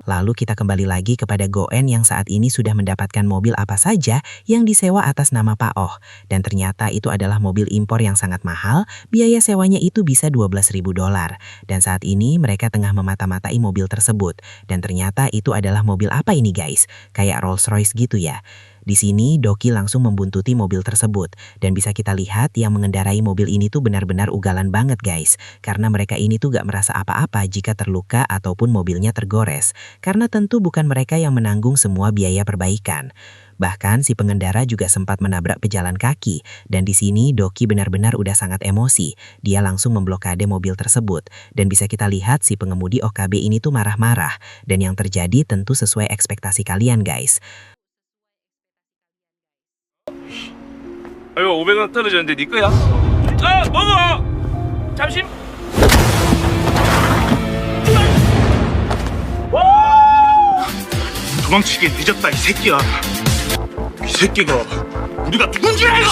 Lalu kita kembali lagi kepada Go-En yang saat ini sudah mendapatkan mobil apa saja yang disewa atas nama Pak Oh. Dan ternyata itu adalah mobil impor yang sangat mahal, biaya sewanya itu bisa $12.000. Dan saat ini mereka tengah memata-matai mobil tersebut. Dan ternyata itu adalah mobil apa ini guys? Kayak Rolls Royce gitu ya. Di sini Doki langsung membuntuti mobil tersebut. Dan bisa kita lihat yang mengendarai mobil ini tuh benar-benar ugalan banget guys. Karena mereka ini tuh gak merasa apa-apa jika terluka ataupun mobilnya tergores. Karena tentu bukan mereka yang menanggung semua biaya perbaikan. Bahkan si pengendara juga sempat menabrak pejalan kaki. Dan di sini Doki benar-benar udah sangat emosi. Dia langsung memblokade mobil tersebut. Dan bisa kita lihat si pengemudi OKB ini tuh marah-marah. Dan yang terjadi tentu sesuai ekspektasi kalian guys. 아이고 500원 떨어졌는데 네 거야? 아 먹어! 잠시 도망치기 늦었다 이 새끼야. 이 새끼가 우리가 누군 줄 알고.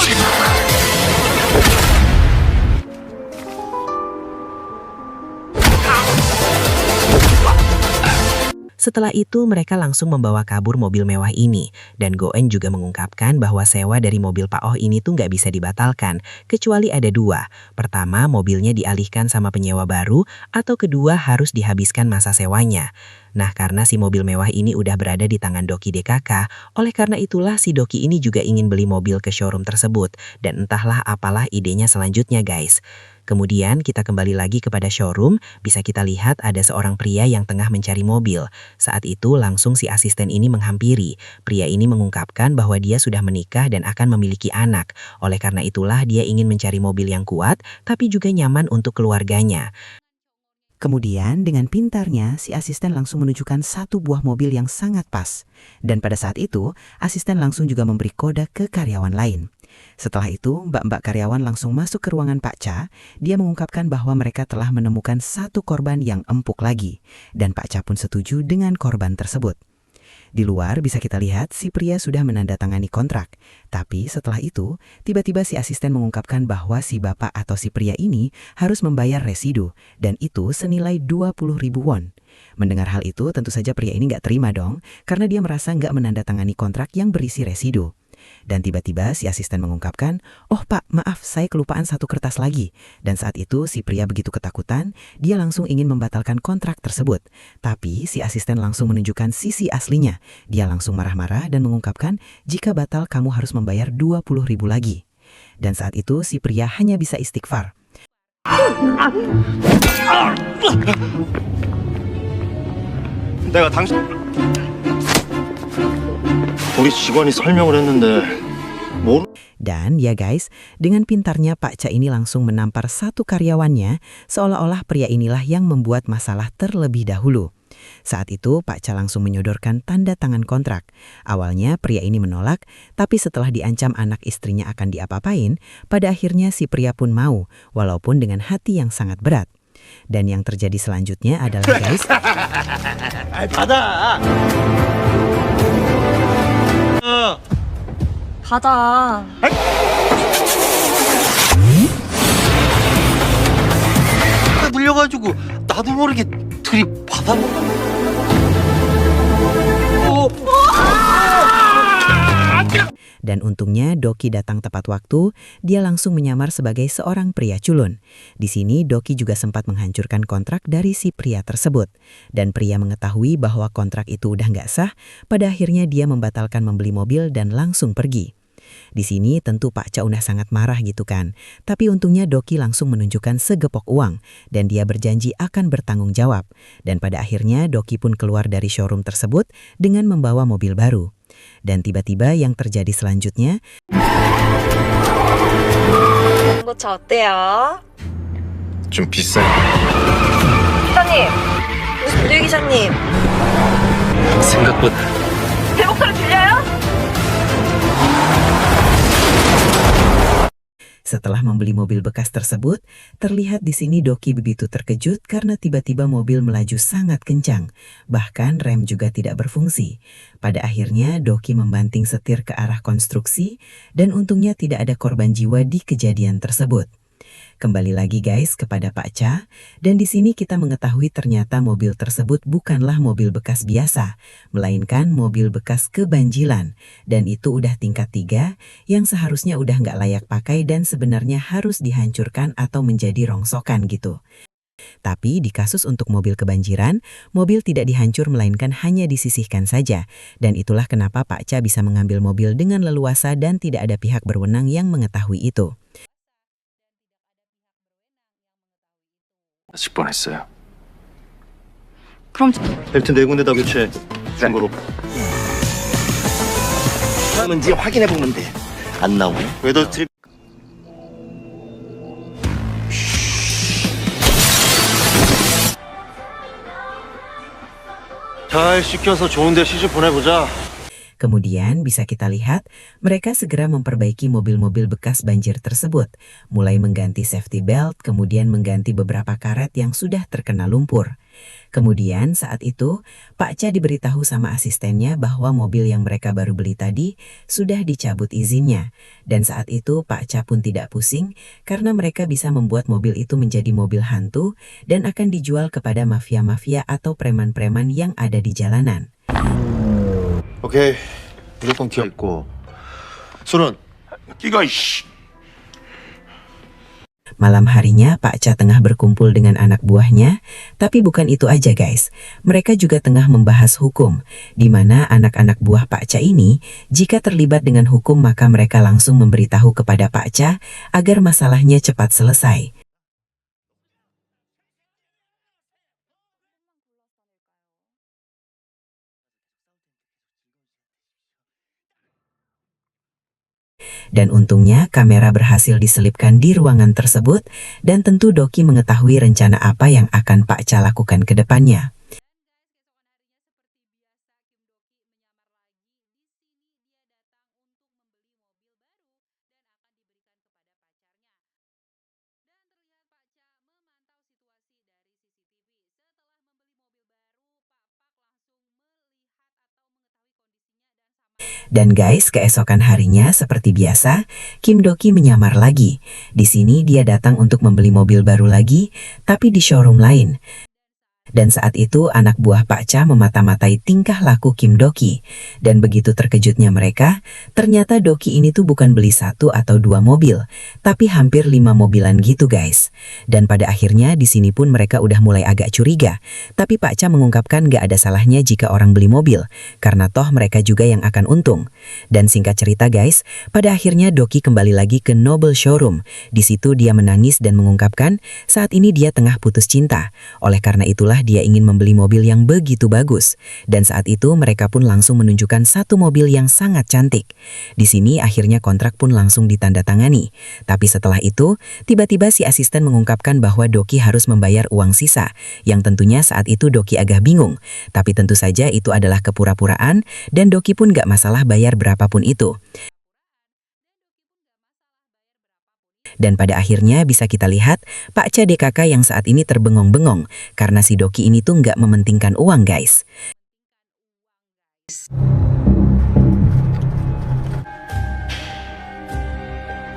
Setelah itu mereka langsung membawa kabur mobil mewah ini. Dan Go-En juga mengungkapkan bahwa sewa dari mobil Pak Oh ini tuh nggak bisa dibatalkan. Kecuali ada 2. Pertama, mobilnya dialihkan sama penyewa baru. Atau kedua, harus dihabiskan masa sewanya. Nah karena si mobil mewah ini udah berada di tangan Doki DKK. Oleh karena itulah si Doki ini juga ingin beli mobil ke showroom tersebut. Dan entahlah apalah idenya selanjutnya guys. Kemudian kita kembali lagi kepada showroom, bisa kita lihat ada seorang pria yang tengah mencari mobil. Saat itu langsung si asisten ini menghampiri. Pria ini mengungkapkan bahwa dia sudah menikah dan akan memiliki anak. Oleh karena itulah dia ingin mencari mobil yang kuat, tapi juga nyaman untuk keluarganya. Kemudian dengan pintarnya si asisten langsung menunjukkan satu buah mobil yang sangat pas. Dan pada saat itu asisten langsung juga memberi kode ke karyawan lain. Setelah itu mbak-mbak karyawan langsung masuk ke ruangan Pak Cha. Dia mengungkapkan bahwa mereka telah menemukan satu korban yang empuk lagi. Dan Pak Cha pun setuju dengan korban tersebut. Di luar bisa kita lihat si pria sudah menandatangani kontrak. Tapi setelah itu, tiba-tiba si asisten mengungkapkan bahwa si bapak atau si pria ini harus membayar residu. Dan itu senilai 20.000 won. Mendengar hal itu tentu saja pria ini nggak terima dong. Karena dia merasa nggak menandatangani kontrak yang berisi residu. Dan tiba-tiba si asisten mengungkapkan, "Oh Pak, maaf saya kelupaan satu kertas lagi." Dan saat itu si pria begitu ketakutan, dia langsung ingin membatalkan kontrak tersebut. Tapi si asisten langsung menunjukkan sisi aslinya. Dia langsung marah-marah dan mengungkapkan, "Jika batal kamu harus membayar 20.000 lagi." Dan saat itu si pria hanya bisa istighfar. 내가 당신 우리 직원이 설명을 했는데 모르 Dan ya guys, dengan pintarnya Pak Cha ini langsung menampar satu karyawannya, seolah-olah pria inilah yang membuat masalah terlebih dahulu. Saat itu Pak Cha langsung menyodorkan tanda tangan kontrak. Awalnya pria ini menolak, tapi setelah diancam anak istrinya akan diapa-apain, pada akhirnya si pria pun mau, walaupun dengan hati yang sangat berat. Dan yang terjadi selanjutnya adalah guys, 받아. 받아. 물려가지고 나도 모르게 둘이 받아먹. dan untungnya Doki datang tepat waktu, dia langsung menyamar sebagai seorang pria culun. Di sini Doki juga sempat menghancurkan kontrak dari si pria tersebut. Dan pria mengetahui bahwa kontrak itu udah nggak sah, pada akhirnya dia membatalkan membeli mobil dan langsung pergi. Di sini tentu Pak Cha udah sangat marah gitu kan. Tapi untungnya Doki langsung menunjukkan segepok uang dan dia berjanji akan bertanggung jawab. Dan pada akhirnya Doki pun keluar dari showroom tersebut dengan membawa mobil baru. Dan tiba-tiba yang terjadi selanjutnya, 고차 어때요? 좀 비싸. 기사님! 류 기사님! 생각보다 제 목소리 들려요? setelah membeli mobil bekas tersebut, terlihat di sini Doki begitu terkejut karena tiba-tiba mobil melaju sangat kencang. Bahkan rem juga tidak berfungsi. Pada akhirnya Doki membanting setir ke arah konstruksi dan untungnya tidak ada korban jiwa di kejadian tersebut. Kembali lagi guys kepada Pak Cha, dan di sini kita mengetahui ternyata mobil tersebut bukanlah mobil bekas biasa, melainkan mobil bekas kebanjilan, dan itu udah tingkat 3 yang seharusnya udah nggak layak pakai dan sebenarnya harus dihancurkan atau menjadi rongsokan gitu. Tapi di kasus untuk mobil kebanjiran, mobil tidak dihancur melainkan hanya disisihkan saja, dan itulah kenapa Pak Cha bisa mengambil mobil dengan leluasa dan tidak ada pihak berwenang yang mengetahui itu. 하실 뻔했어요. 그럼 벨트 4군데 다 교체. 중고로. 뭔지 확인해 보면 돼. 안 나오네. 외도 트립. 잘 시켜서 좋은 데 시집 보내보자. Kemudian bisa kita lihat, mereka segera memperbaiki mobil-mobil bekas banjir tersebut, mulai mengganti safety belt, kemudian mengganti beberapa karet yang sudah terkena lumpur. Kemudian saat itu, Pak Cha diberitahu sama asistennya bahwa mobil yang mereka baru beli tadi sudah dicabut izinnya. Dan saat itu Pak Cha pun tidak pusing karena mereka bisa membuat mobil itu menjadi mobil hantu dan akan dijual kepada mafia-mafia atau preman-preman yang ada di jalanan. 오케이. 무조건 기억고. 술은? 끼가 이씨. Malam harinya Pak Cha tengah berkumpul dengan anak buahnya, tapi bukan itu aja guys. Mereka juga tengah membahas hukum, di mana anak-anak buah Pak Cha ini, jika terlibat dengan hukum maka mereka langsung memberitahu kepada Pak Cha agar masalahnya cepat selesai. Dan untungnya kamera berhasil diselipkan di ruangan tersebut dan tentu Doki mengetahui rencana apa yang akan Pak Cha lakukan ke depannya. Dan guys, keesokan harinya seperti biasa, Kim Doki menyamar lagi. Di sini dia datang untuk membeli mobil baru lagi, tapi di showroom lain. Dan saat itu anak buah Pak Cha memata-matai tingkah laku Kim Doki. Dan begitu terkejutnya mereka, ternyata Doki ini tuh bukan beli 1 atau 2 mobil, tapi hampir 5 mobilan gitu guys. Dan pada akhirnya di sini pun mereka udah mulai agak curiga. Tapi Pak Cha mengungkapkan gak ada salahnya jika orang beli mobil, karena toh mereka juga yang akan untung. Dan singkat cerita guys, pada akhirnya Doki kembali lagi ke Noble Showroom. Di situ dia menangis dan mengungkapkan saat ini dia tengah putus cinta. Oleh karena itulah dia ingin membeli mobil yang begitu bagus. Dan saat itu mereka pun langsung menunjukkan satu mobil yang sangat cantik. Di sini akhirnya kontrak pun langsung ditandatangani. Tapi setelah itu, tiba-tiba si asisten mengungkapkan bahwa Doki harus membayar uang sisa. Yang tentunya saat itu Doki agak bingung. Tapi tentu saja itu adalah kepura-puraan dan Doki pun gak masalah bayar berapapun itu. Dan pada akhirnya bisa kita lihat Pak Cha DKK yang saat ini terbengong-bengong karena si Doki ini tuh nggak mementingkan uang guys.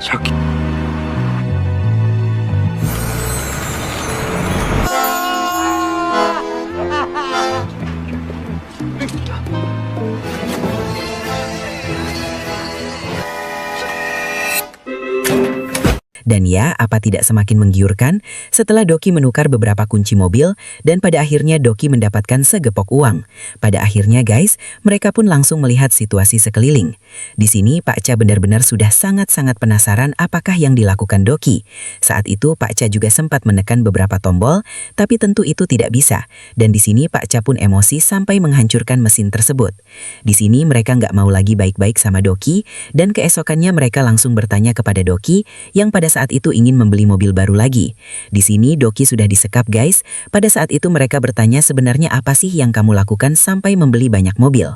Sakit. Dan ya, apa tidak semakin menggiurkan setelah Doki menukar beberapa kunci mobil dan pada akhirnya Doki mendapatkan segepok uang. Pada akhirnya guys, mereka pun langsung melihat situasi sekeliling. Di sini Pak Cha benar-benar sudah sangat-sangat penasaran apakah yang dilakukan Doki. Saat itu Pak Cha juga sempat menekan beberapa tombol, tapi tentu itu tidak bisa. Dan di sini Pak Cha pun emosi sampai menghancurkan mesin tersebut. Di sini mereka nggak mau lagi baik-baik sama Doki dan keesokannya mereka langsung bertanya kepada Doki yang pada saat itu ingin membeli mobil baru lagi. Di sini Doki sudah disekap guys. Pada saat itu mereka bertanya sebenarnya apa sih yang kamu lakukan sampai membeli banyak mobil.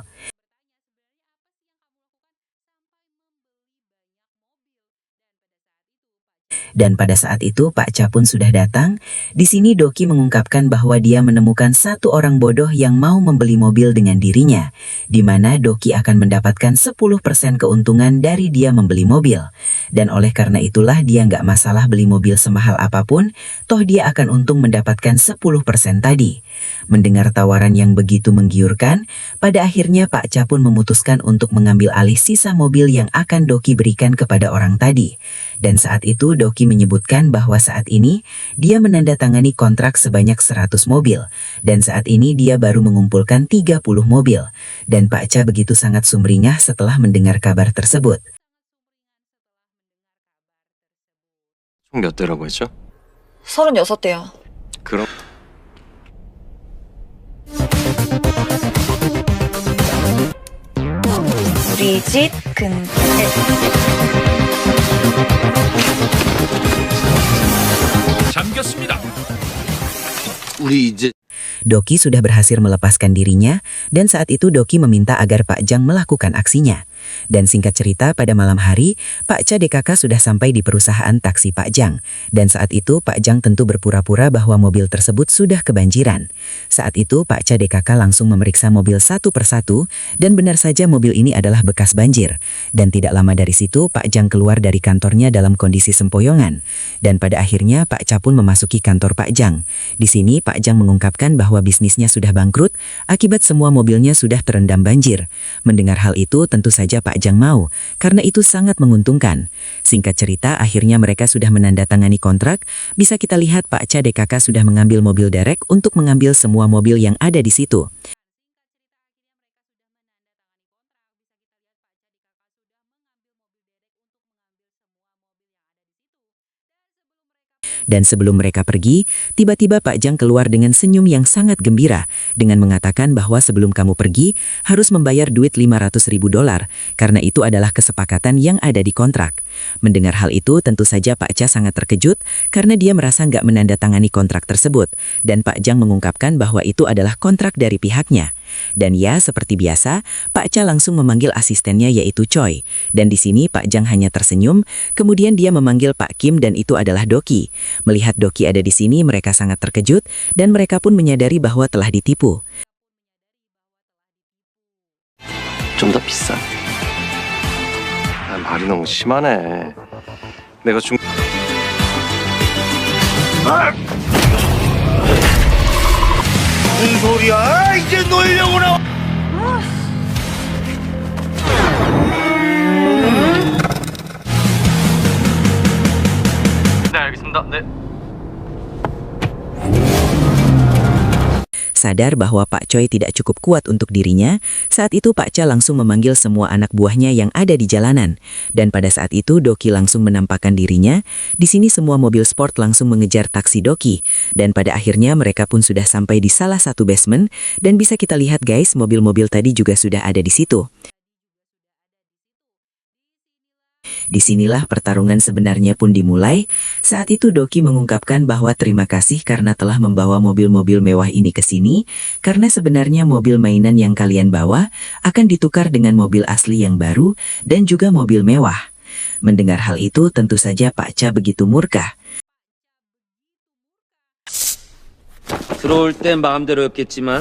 Dan pada saat itu Pak Cha pun sudah datang. Di sini Doki mengungkapkan bahwa dia menemukan satu orang bodoh yang mau membeli mobil dengan dirinya, di mana Doki akan mendapatkan 10% keuntungan dari dia membeli mobil. Dan oleh karena itulah dia nggak masalah beli mobil semahal apapun, toh dia akan untung mendapatkan 10% tadi. Mendengar tawaran yang begitu menggiurkan, pada akhirnya Pak Cha pun memutuskan untuk mengambil alih sisa mobil yang akan Doki berikan kepada orang tadi. Dan saat itu Doki menyebutkan bahwa saat ini dia menandatangani kontrak sebanyak 100 mobil. Dan saat ini dia baru mengumpulkan 30 mobil. Dan Pak Cha begitu sangat sumringah setelah mendengar kabar tersebut. 총 몇 대라고 했죠? 36대요. 그럼 우리 집 근처. 잠겼습니다. 우리 이제 Doki sudah berhasil melepaskan dirinya dan saat itu Doki meminta agar Pak Jang melakukan aksinya. Dan singkat cerita pada malam hari, Pak Cha DKK sudah sampai di perusahaan taksi Pak Jang. Dan saat itu Pak Jang tentu berpura-pura bahwa mobil tersebut sudah kebanjiran. Saat itu Pak Cha DKK langsung memeriksa mobil satu persatu dan benar saja mobil ini adalah bekas banjir. Dan tidak lama dari situ Pak Jang keluar dari kantornya dalam kondisi sempoyongan. Dan pada akhirnya Pak Cha pun memasuki kantor Pak Jang. Di sini Pak Jang mengungkapkan bahwa bisnisnya sudah bangkrut akibat semua mobilnya sudah terendam banjir. Mendengar hal itu tentu saja Pak Jang mau, karena itu sangat menguntungkan. Singkat cerita, akhirnya mereka sudah menandatangani kontrak. Bisa kita lihat Pak Cha DKK sudah mengambil mobil derek untuk mengambil semua mobil yang ada di situ. Dan sebelum mereka pergi, tiba-tiba Pak Jang keluar dengan senyum yang sangat gembira dengan mengatakan bahwa sebelum kamu pergi harus membayar duit $500.000 karena itu adalah kesepakatan yang ada di kontrak. Mendengar hal itu tentu saja Pak Cha sangat terkejut karena dia merasa nggak menandatangani kontrak tersebut dan Pak Jang mengungkapkan bahwa itu adalah kontrak dari pihaknya. Dan ya seperti biasa, Pak Cha langsung memanggil asistennya yaitu Choi. Dan di sini Pak Jang hanya tersenyum, kemudian dia memanggil Pak Kim dan itu adalah Doki. Melihat Doki ada di sini, mereka sangat terkejut dan mereka pun menyadari bahwa telah ditipu. 좀 더 비싸. 아, 말이 너무 심하네. 내가 무슨 소리야? 이제 놀려고 나와. 네, 알겠습니다. 네. Sadar bahwa Pak Choi tidak cukup kuat untuk dirinya, saat itu Pak Cha langsung memanggil semua anak buahnya yang ada di jalanan. Dan pada saat itu Doki langsung menampakkan dirinya. Di sini semua mobil sport langsung mengejar taksi Doki. Dan pada akhirnya mereka pun sudah sampai di salah satu basement. Dan bisa kita lihat guys, mobil-mobil tadi juga sudah ada di situ. Disinilah pertarungan sebenarnya pun dimulai. Saat itu Doki mengungkapkan bahwa terima kasih karena telah membawa mobil-mobil mewah ini ke sini, karena sebenarnya mobil mainan yang kalian bawa akan ditukar dengan mobil asli yang baru dan juga mobil mewah. Mendengar hal itu tentu saja Pak Cha begitu murka. 들어올 땐 마음대로였겠지만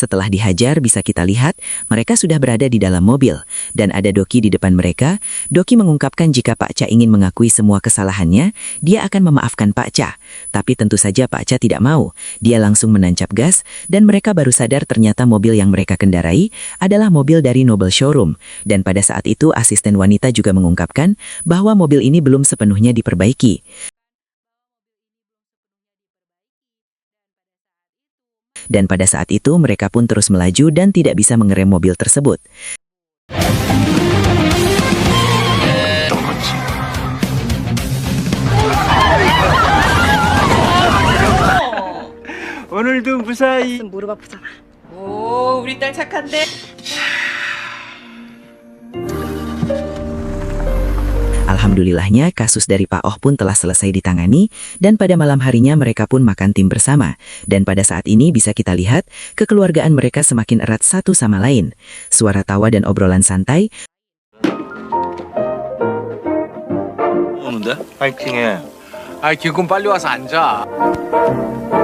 Setelah dihajar bisa kita lihat mereka sudah berada di dalam mobil dan ada Doki di depan mereka. Doki mengungkapkan jika Pak Cha ingin mengakui semua kesalahannya, dia akan memaafkan Pak Cha. Tapi tentu saja Pak Cha tidak mau. Dia langsung menancap gas dan mereka baru sadar ternyata mobil yang mereka kendarai adalah mobil dari Noble Showroom. Dan pada saat itu asisten wanita juga mengungkapkan bahwa mobil ini belum sepenuhnya diperbaiki. Dan pada saat itu mereka pun terus melaju dan tidak bisa mengerem mobil tersebut. 오늘도 무사히 무릎 아프잖아. 오, 우리 딸 착한데? Alhamdulillahnya kasus dari Pak Oh pun telah selesai ditangani dan pada malam harinya mereka pun makan tim bersama. Dan pada saat ini bisa kita lihat kekeluargaan mereka semakin erat satu sama lain. Suara tawa dan obrolan santai. 오는데? 파이팅해. 아, 기군 빨리 와서 앉아.